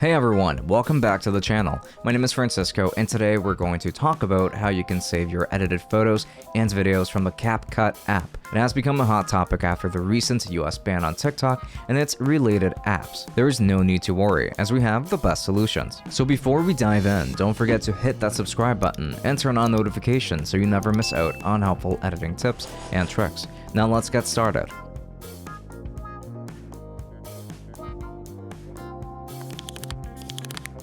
Hey everyone, welcome back to the channel. My name is Francisco and today we're going to talk about how you can save your edited photos and videos from the CapCut app. It has become a hot topic after the recent US ban on TikTok and its related apps. There is no need to worry as we have the best solutions. So before we dive in, don't forget to hit that subscribe button and turn on notifications so you never miss out on helpful editing tips and tricks. Now let's get started.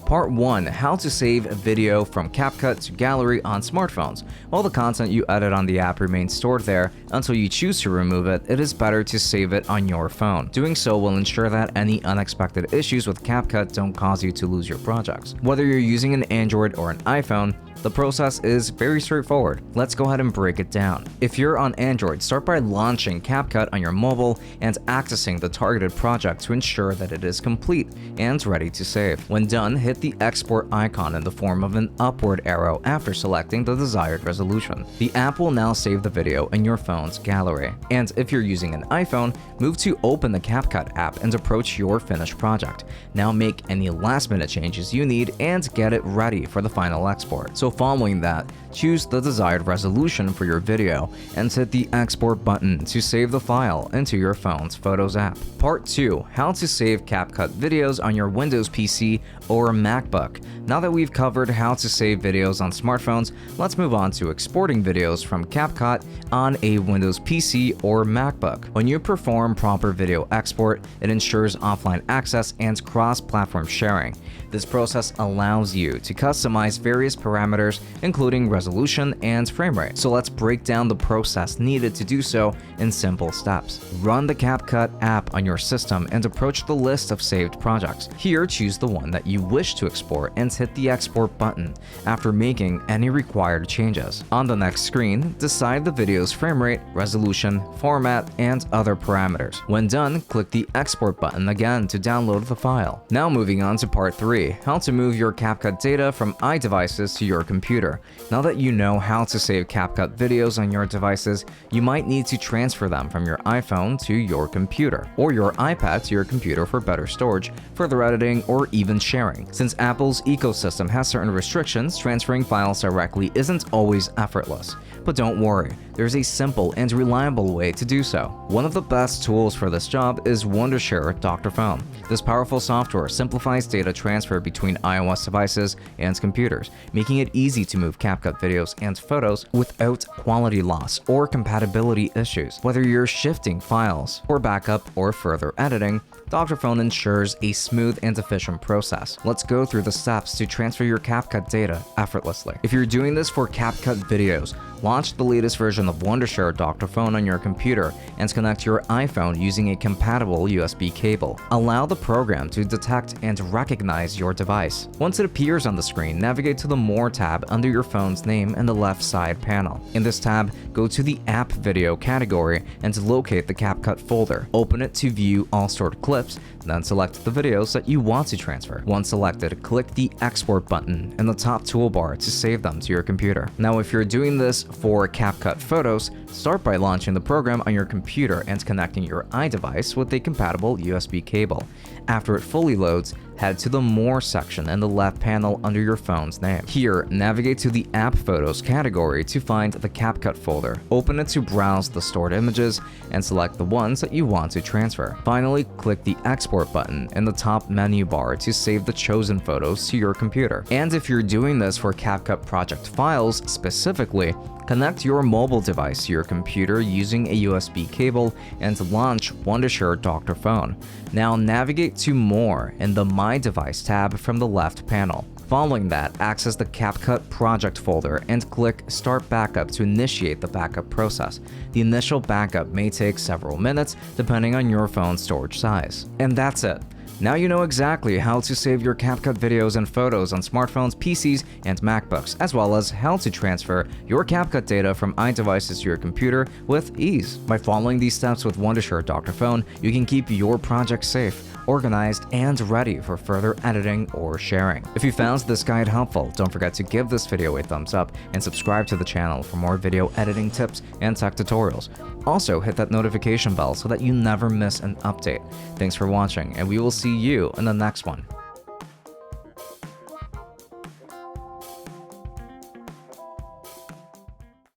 Part 1. How to save a video from CapCut to gallery on smartphones. While the content you edit on the app remains stored there until you choose to remove it, it is better to save it on your phone. Doing so will ensure that any unexpected issues with CapCut don't cause you to lose your projects. Whether you're using an Android or an iPhone, the process is very straightforward. Let's go ahead and break it down. If you're on Android, start by launching CapCut on your mobile and accessing the targeted project to ensure that it is complete and ready to save. When done, hit the export icon in the form of an upward arrow after selecting the desired resolution. The app will now save the video in your phone's gallery. And if you're using an iPhone, move to open the CapCut app and approach your finished project. Now make any last-minute changes you need and get it ready for the final export. So following that, choose the desired resolution for your video and hit the export button to save the file into your phone's Photos app. Part 2. How to save CapCut videos on your Windows PC or MacBook. Now that we've covered how to save videos on smartphones, let's move on to exporting videos from CapCut on a Windows PC or MacBook. When you perform proper video export, it ensures offline access and cross-platform sharing. This process allows you to customize various parameters, including resolution and frame rate. So let's break down the process needed to do so in simple steps. Run the CapCut app on your system and approach the list of saved projects. Here, choose the one that you wish to export and hit the export button after making any required changes. On the next screen, decide the video's frame rate, resolution, format, and other parameters. When done, click the export button again to download the file. Now moving on to part 3, how to move your CapCut data from iDevices to your computer. Now that you know how to save CapCut videos on your devices, you might need to transfer them from your iPhone to your computer, or your iPad to your computer for better storage, further editing, or even sharing. Since Apple's ecosystem has certain restrictions, transferring files directly isn't always effortless. But don't worry, there's a simple and reliable way to do so. One of the best tools for this job is Wondershare Dr.Fone. This powerful software simplifies data transfer between iOS devices and computers, making it easy to move CapCut videos and photos without quality loss or compatibility issues. Whether you're shifting files for backup or further editing, Dr.Fone ensures a smooth and efficient process. Let's go through the steps to transfer your CapCut data effortlessly. If you're doing this for CapCut videos, launch the latest version of Wondershare Dr.Fone on your computer and connect your iPhone using a compatible USB cable. Allow the program to detect and recognize your device. Once it appears on the screen, navigate to the More tab under your phone's name in the left side panel. In this tab, go to the App Video category and locate the CapCut folder. Open it to view all stored clips, then select the videos that you want to transfer. Once selected, click the Export button in the top toolbar to save them to your computer. Now, if you're doing this for CapCut Photos, start by launching the program on your computer and connecting your iDevice with a compatible USB cable. After it fully loads, head to the More section in the left panel under your phone's name. Here, navigate to the App Photos category to find the CapCut folder. Open it to browse the stored images and select the ones that you want to transfer. Finally, click the Export button in the top menu bar to save the chosen photos to your computer. And if you're doing this for CapCut project files specifically, connect your mobile device to your computer using a USB cable and launch Wondershare Dr.Fone. Now navigate to More in the My Device tab from the left panel. Following that, access the CapCut project folder and click Start Backup to initiate the backup process. The initial backup may take several minutes depending on your phone's storage size. And that's it. Now you know exactly how to save your CapCut videos and photos on smartphones, PCs, and MacBooks, as well as how to transfer your CapCut data from iDevices to your computer with ease. By following these steps with Wondershare Dr.Fone, you can keep your projects safe, organized, and ready for further editing or sharing. If you found this guide helpful, don't forget to give this video a thumbs up and subscribe to the channel for more video editing tips and tech tutorials. Also, hit that notification bell so that you never miss an update. Thanks for watching, and we will see you in the next one.